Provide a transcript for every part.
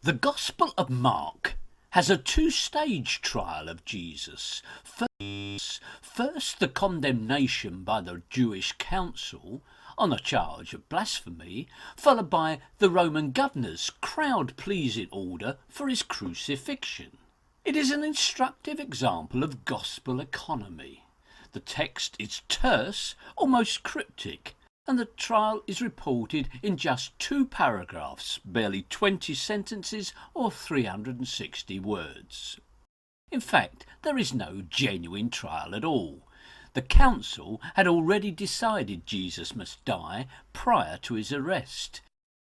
The Gospel of Mark has a two-stage trial of Jesus. First, the condemnation by the Jewish council on a charge of blasphemy, followed by the Roman governor's crowd-pleasing order for his crucifixion. It is an instructive example of gospel economy. The text is terse, almost cryptic, and the trial is reported in just 2 paragraphs, barely 20 sentences or 360 words. In fact, there is no genuine trial at all. The council had already decided Jesus must die prior to his arrest.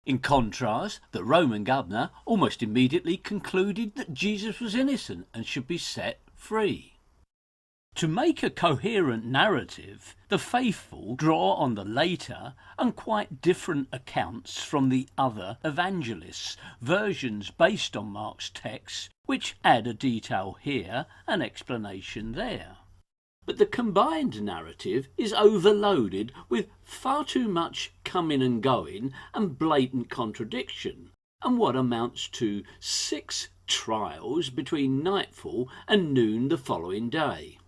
In contrast, the Roman governor almost immediately concluded that Jesus was innocent and should be set free. To make a coherent narrative, the faithful draw on the later and quite different accounts from the other evangelists, versions based on Mark's text, which add a detail here, an explanation there. But the combined narrative is overloaded with far too much coming and going and blatant contradiction, and what amounts to 6 trials between nightfall and noon the following day.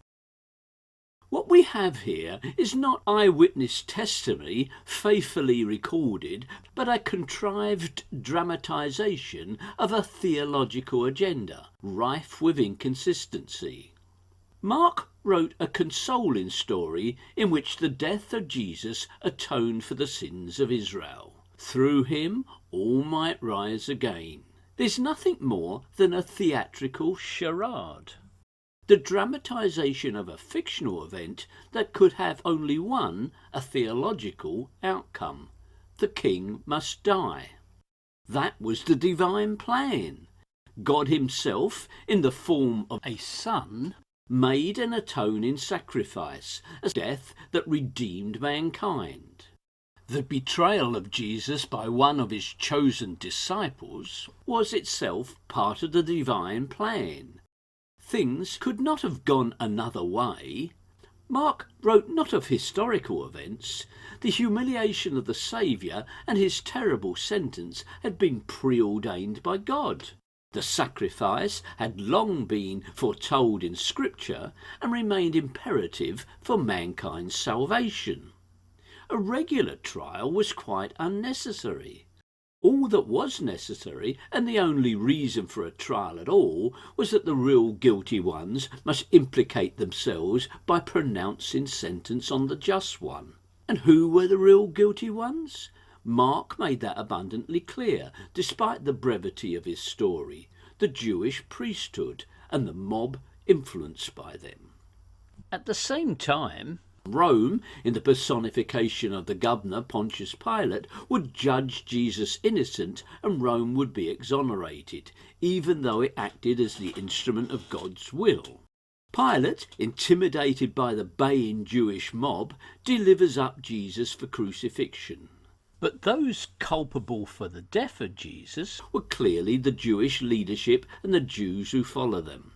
What we have here is not eyewitness testimony faithfully recorded, but a contrived dramatisation of a theological agenda, rife with inconsistency. Mark wrote a consoling story in which the death of Jesus atoned for the sins of Israel. Through him all might rise again. There's nothing more than a theatrical charade. The dramatisation of a fictional event that could have only one, a theological, outcome. The king must die. That was the divine plan. God himself, in the form of a son, made an atoning sacrifice, a death that redeemed mankind. The betrayal of Jesus by one of his chosen disciples was itself part of the divine plan. Things could not have gone another way. Mark wrote not of historical events. The humiliation of the Saviour and his terrible sentence had been preordained by God. The sacrifice had long been foretold in Scripture and remained imperative for mankind's salvation. A regular trial was quite unnecessary. All that was necessary, and the only reason for a trial at all, was that the real guilty ones must implicate themselves by pronouncing sentence on the just one. And who were the real guilty ones? Mark made that abundantly clear, despite the brevity of his story: the Jewish priesthood and the mob influenced by them. At the same time, Rome, in the personification of the governor Pontius Pilate, would judge Jesus innocent and Rome would be exonerated, even though it acted as the instrument of God's will. Pilate, intimidated by the baying Jewish mob, delivers up Jesus for crucifixion. But those culpable for the death of Jesus were clearly the Jewish leadership and the Jews who follow them.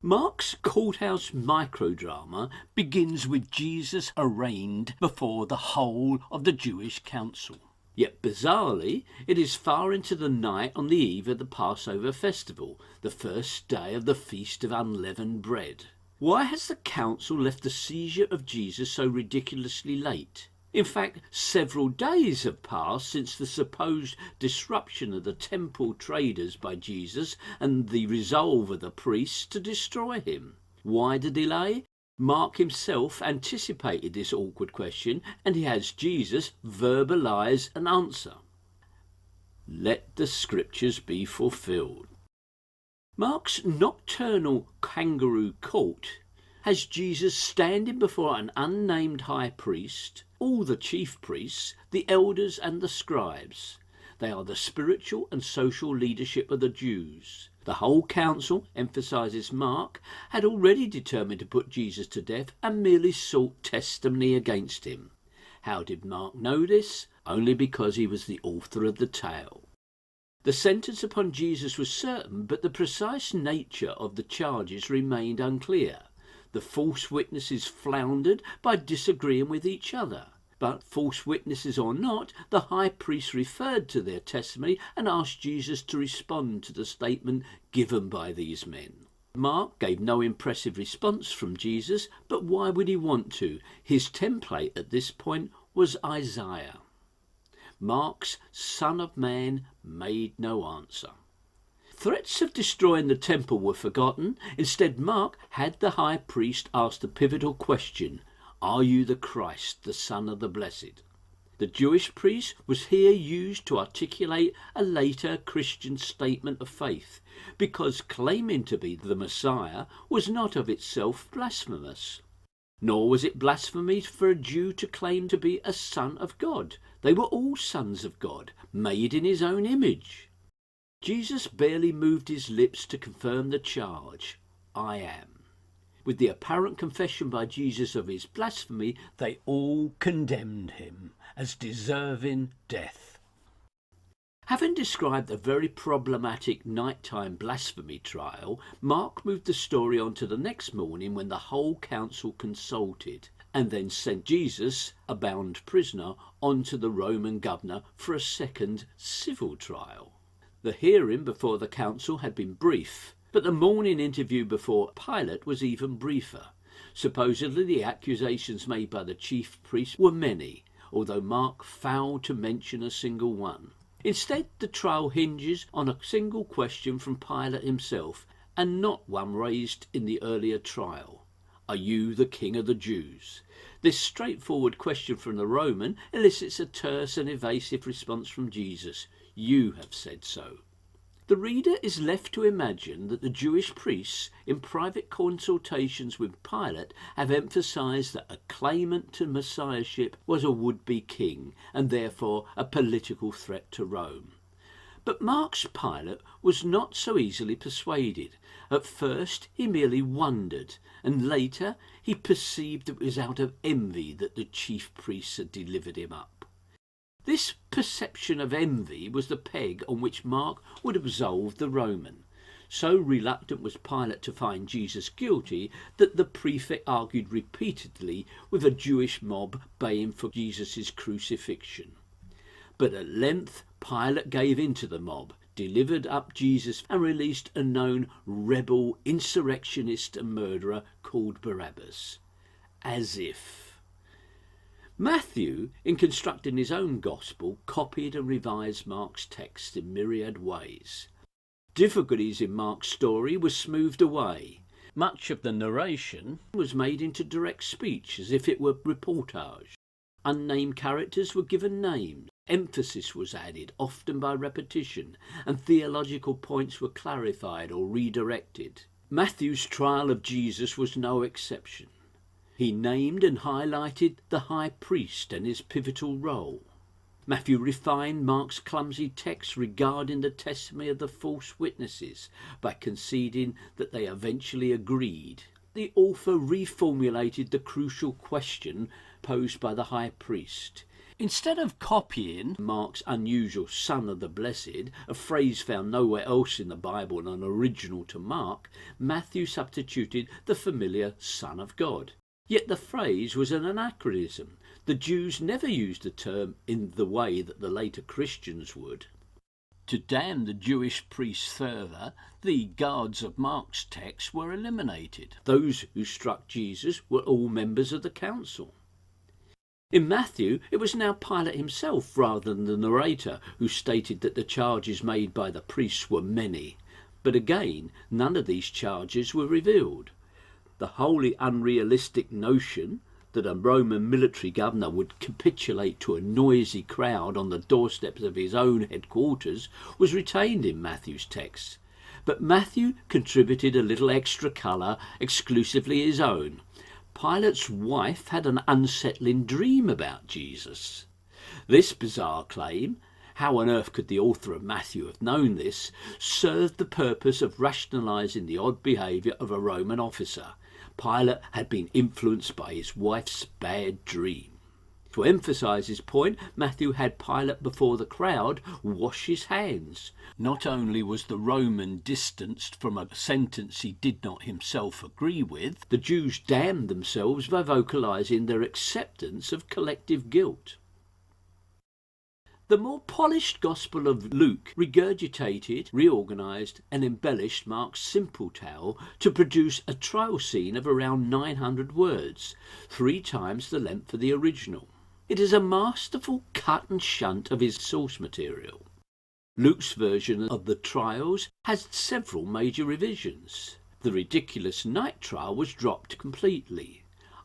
Mark's courthouse microdrama begins with Jesus arraigned before the whole of the Jewish council. Yet bizarrely, it is far into the night on the eve of the Passover festival, the first day of the Feast of Unleavened Bread. Why has the council left the seizure of Jesus so ridiculously late? In fact, several days have passed since the supposed disruption of the temple traders by Jesus and the resolve of the priests to destroy him. Why the delay? Mark himself anticipated this awkward question, and he has Jesus verbalise an answer. Let the scriptures be fulfilled. Mark's nocturnal kangaroo court has Jesus standing before an unnamed high priest, all the chief priests, the elders and the scribes. They are the spiritual and social leadership of the Jews. The whole council, emphasises Mark, had already determined to put Jesus to death and merely sought testimony against him. How did Mark know this? Only because he was the author of the tale. The sentence upon Jesus was certain, but the precise nature of the charges remained unclear. The false witnesses floundered by disagreeing with each other. But false witnesses or not, the high priest referred to their testimony and asked Jesus to respond to the statement given by these men. Mark gave no impressive response from Jesus, but why would he want to? His template at this point was Isaiah. Mark's Son of Man made no answer. Threats of destroying the temple were forgotten. Instead, Mark had the high priest ask the pivotal question, "Are you the Christ, the Son of the Blessed?" The Jewish priest was here used to articulate a later Christian statement of faith, because claiming to be the Messiah was not of itself blasphemous. Nor was it blasphemy for a Jew to claim to be a son of God. They were all sons of God, made in his own image. Jesus barely moved his lips to confirm the charge, "I am." With the apparent confession by Jesus of his blasphemy, they all condemned him as deserving death. Having described a very problematic nighttime blasphemy trial, Mark moved the story on to the next morning when the whole council consulted, and then sent Jesus, a bound prisoner, on to the Roman governor for a second civil trial. The hearing before the council had been brief, but the morning interview before Pilate was even briefer. Supposedly the accusations made by the chief priests were many, although Mark failed to mention a single one. Instead, the trial hinges on a single question from Pilate himself, and not one raised in the earlier trial. "Are you the King of the Jews?" This straightforward question from the Roman elicits a terse and evasive response from Jesus. "You have said so." The reader is left to imagine that the Jewish priests, in private consultations with Pilate, have emphasized that a claimant to messiahship was a would-be king, and therefore a political threat to Rome. But Mark's Pilate was not so easily persuaded. At first he merely wondered, and later he perceived it was out of envy that the chief priests had delivered him up. This perception of envy was the peg on which Mark would absolve the Roman. So reluctant was Pilate to find Jesus guilty that the prefect argued repeatedly with a Jewish mob baying for Jesus' crucifixion. But at length Pilate gave in to the mob, delivered up Jesus, and released a known rebel, insurrectionist and murderer called Barabbas. As if. Matthew, in constructing his own gospel, copied and revised Mark's text in myriad ways. Difficulties in Mark's story were smoothed away. Much of the narration was made into direct speech, as if it were reportage. Unnamed characters were given names, emphasis was added, often by repetition, and theological points were clarified or redirected. Matthew's trial of Jesus was no exception. He named and highlighted the high priest and his pivotal role. Matthew refined Mark's clumsy text regarding the testimony of the false witnesses by conceding that they eventually agreed. The author reformulated the crucial question posed by the high priest. Instead of copying Mark's unusual Son of the Blessed, a phrase found nowhere else in the Bible and an original to Mark, Matthew substituted the familiar Son of God. Yet the phrase was an anachronism. The Jews never used the term in the way that the later Christians would. To damn the Jewish priests further, the guards of Mark's text were eliminated. Those who struck Jesus were all members of the council. In Matthew, it was now Pilate himself rather than the narrator who stated that the charges made by the priests were many. But again, none of these charges were revealed. The wholly unrealistic notion that a Roman military governor would capitulate to a noisy crowd on the doorsteps of his own headquarters was retained in Matthew's text. But Matthew contributed a little extra colour exclusively his own. Pilate's wife had an unsettling dream about Jesus. This bizarre claim, how on earth could the author of Matthew have known this, served the purpose of rationalising the odd behaviour of a Roman officer. Pilate had been influenced by his wife's bad dream. To emphasise his point, Matthew had Pilate before the crowd wash his hands. Not only was the Roman distanced from a sentence he did not himself agree with, the Jews damned themselves by vocalising their acceptance of collective guilt. The more polished Gospel of Luke regurgitated, reorganised and embellished Mark's simple tale to produce a trial scene of around 900 words, 3 times the length of the original. It is a masterful cut and shunt of his source material. Luke's version of the trials has several major revisions. The ridiculous night trial was dropped completely.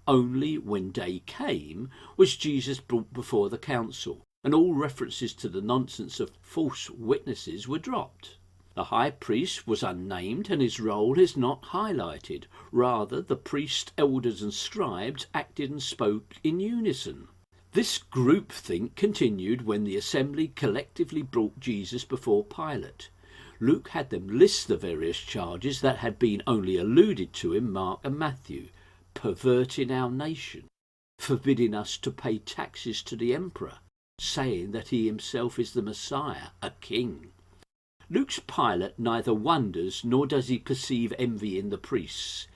Only when day came was Jesus brought before the council, and all references to the nonsense of false witnesses were dropped. The high priest was unnamed and his role is not highlighted. Rather, the priests, elders and scribes acted and spoke in unison. This groupthink continued when the assembly collectively brought Jesus before Pilate. Luke had them list the various charges that had been only alluded to in Mark and Matthew: perverting our nation, forbidding us to pay taxes to the emperor, saying that he himself is the Messiah, a king. Luke's Pilate neither wonders nor does he perceive envy in the priests.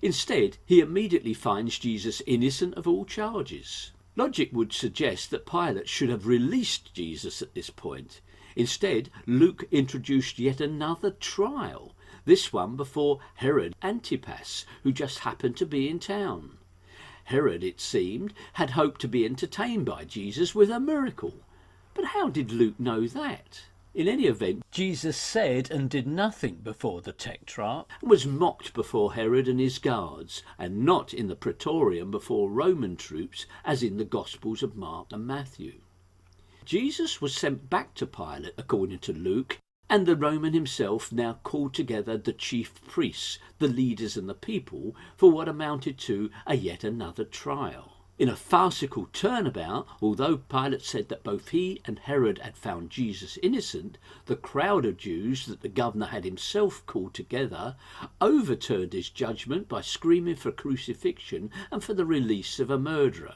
Instead, he immediately finds Jesus innocent of all charges. Logic would suggest that Pilate should have released Jesus at this point. Instead, Luke introduced yet another trial, this one before Herod Antipas, who just happened to be in town. Herod, it seemed, had hoped to be entertained by Jesus with a miracle. But how did Luke know that? In any event, Jesus said and did nothing before the tetrarch, and was mocked before Herod and his guards, and not in the praetorium before Roman troops, as in the Gospels of Mark and Matthew. Jesus was sent back to Pilate, according to Luke, and the Roman himself now called together the chief priests, the leaders and the people, for what amounted to a yet another trial. In a farcical turnabout, although Pilate said that both he and Herod had found Jesus innocent, the crowd of Jews that the governor had himself called together overturned his judgment by screaming for crucifixion and for the release of a murderer.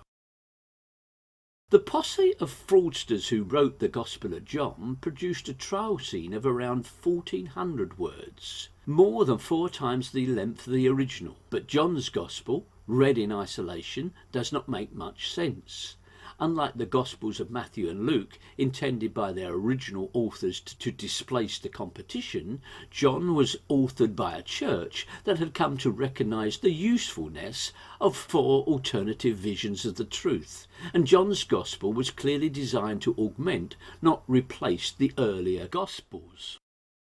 The posse of fraudsters who wrote the Gospel of John produced a trial scene of around 1,400 words, more than 4 times the length of the original. But John's Gospel, read in isolation, does not make much sense. Unlike the Gospels of Matthew and Luke, intended by their original authors to displace the competition, John was authored by a church that had come to recognise the usefulness of 4 alternative visions of the truth, and John's Gospel was clearly designed to augment, not replace, the earlier Gospels.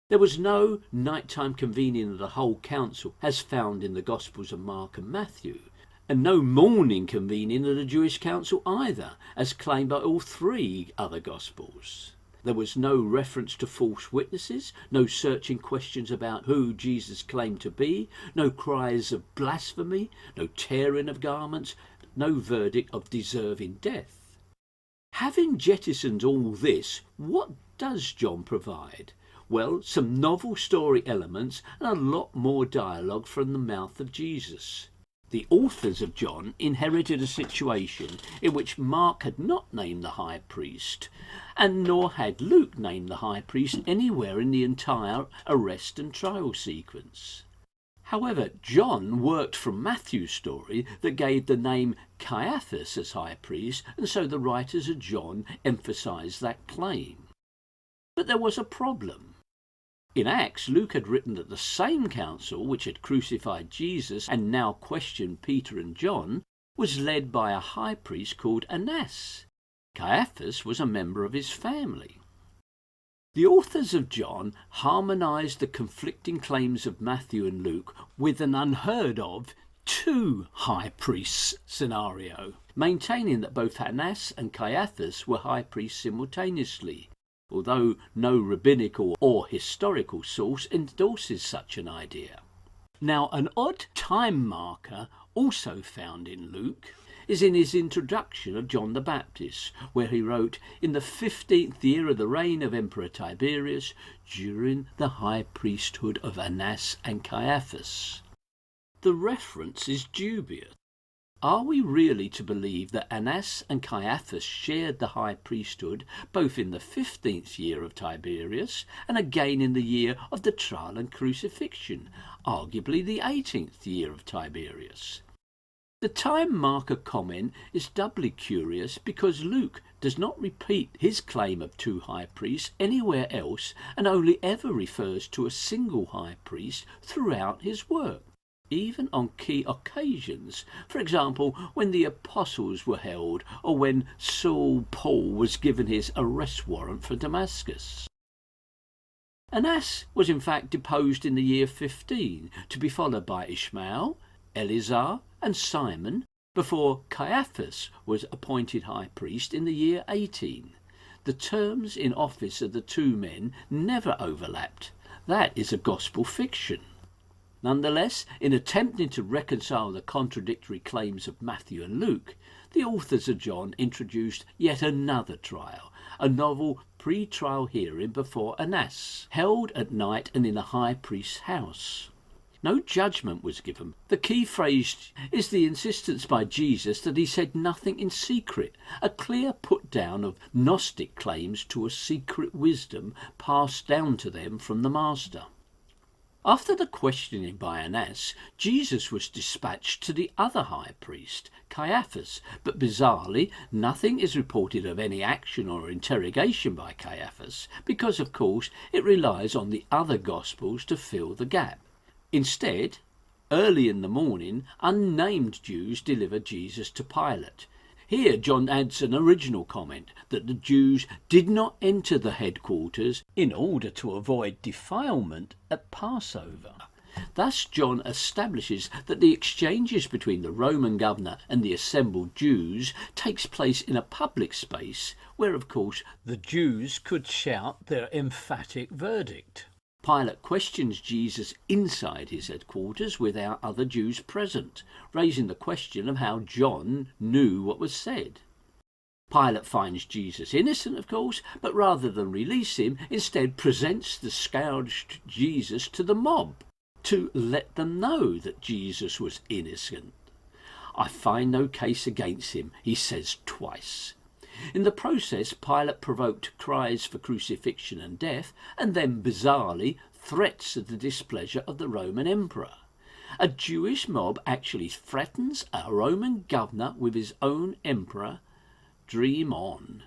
There was no nighttime convening of the whole council as found in the Gospels of Mark and Matthew, and no morning convening of the Jewish council either, as claimed by all 3 other Gospels. There was no reference to false witnesses, no searching questions about who Jesus claimed to be, no cries of blasphemy, no tearing of garments, no verdict of deserving death. Having jettisoned all this, what does John provide? Well, some novel story elements and a lot more dialogue from the mouth of Jesus. The authors of John inherited a situation in which Mark had not named the high priest, and nor had Luke named the high priest anywhere in the entire arrest and trial sequence. However, John worked from Matthew's story that gave the name Caiaphas as high priest, and so the writers of John emphasised that claim. But there was a problem. In Acts, Luke had written that the same council which had crucified Jesus and now questioned Peter and John was led by a high priest called Annas. Caiaphas was a member of his family. The authors of John harmonised the conflicting claims of Matthew and Luke with an unheard of 2 high priests scenario, maintaining that both Annas and Caiaphas were high priests simultaneously, although no rabbinical or historical source endorses such an idea. Now, an odd time marker also found in Luke is in his introduction of John the Baptist, where he wrote, "In the 15th year of the reign of Emperor Tiberius, during the high priesthood of Annas and Caiaphas." The reference is dubious. Are we really to believe that Annas and Caiaphas shared the high priesthood both in the 15th year of Tiberius and again in the year of the trial and crucifixion, arguably the 18th year of Tiberius? The time marker comment is doubly curious because Luke does not repeat his claim of two high priests anywhere else and only ever refers to a single high priest throughout his work, even on key occasions, for example when the apostles were held or when Paul was given his arrest warrant for Damascus. Annas was in fact deposed in the year 15, to be followed by Ishmael, Eleazar and Simon, before Caiaphas was appointed high priest in the year 18. The terms in office of the two men never overlapped. That is a gospel fiction. Nonetheless, in attempting to reconcile the contradictory claims of Matthew and Luke, the authors of John introduced yet another trial, a novel pre-trial hearing before Annas, held at night and in a high priest's house. No judgment was given. The key phrase is the insistence by Jesus that he said nothing in secret, a clear put down of Gnostic claims to a secret wisdom passed down to them from the Master. After the questioning by Annas, Jesus was dispatched to the other high priest, Caiaphas, but bizarrely nothing is reported of any action or interrogation by Caiaphas, because of course it relies on the other Gospels to fill the gap. Instead, early in the morning, unnamed Jews deliver Jesus to Pilate. Here John adds an original comment that the Jews did not enter the headquarters in order to avoid defilement at Passover. Thus John establishes that the exchanges between the Roman governor and the assembled Jews takes place in a public space where, of course, the Jews could shout their emphatic verdict. Pilate questions Jesus inside his headquarters without other Jews present, raising the question of how John knew what was said. Pilate finds Jesus innocent, of course, but rather than release him, instead presents the scourged Jesus to the mob to let them know that Jesus was innocent. "I find no case against him," he says twice. In the process, Pilate provoked cries for crucifixion and death, and then, bizarrely, threats of the displeasure of the Roman emperor. A Jewish mob actually threatens a Roman governor with his own emperor. Dream on.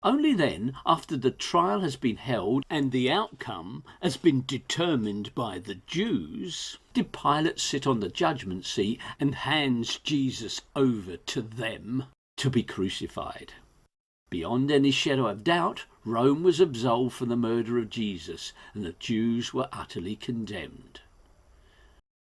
Only then, after the trial has been held and the outcome has been determined by the Jews, did Pilate sit on the judgment seat and hands Jesus over to them to be crucified. Beyond any shadow of doubt, Rome was absolved from the murder of Jesus, and the Jews were utterly condemned.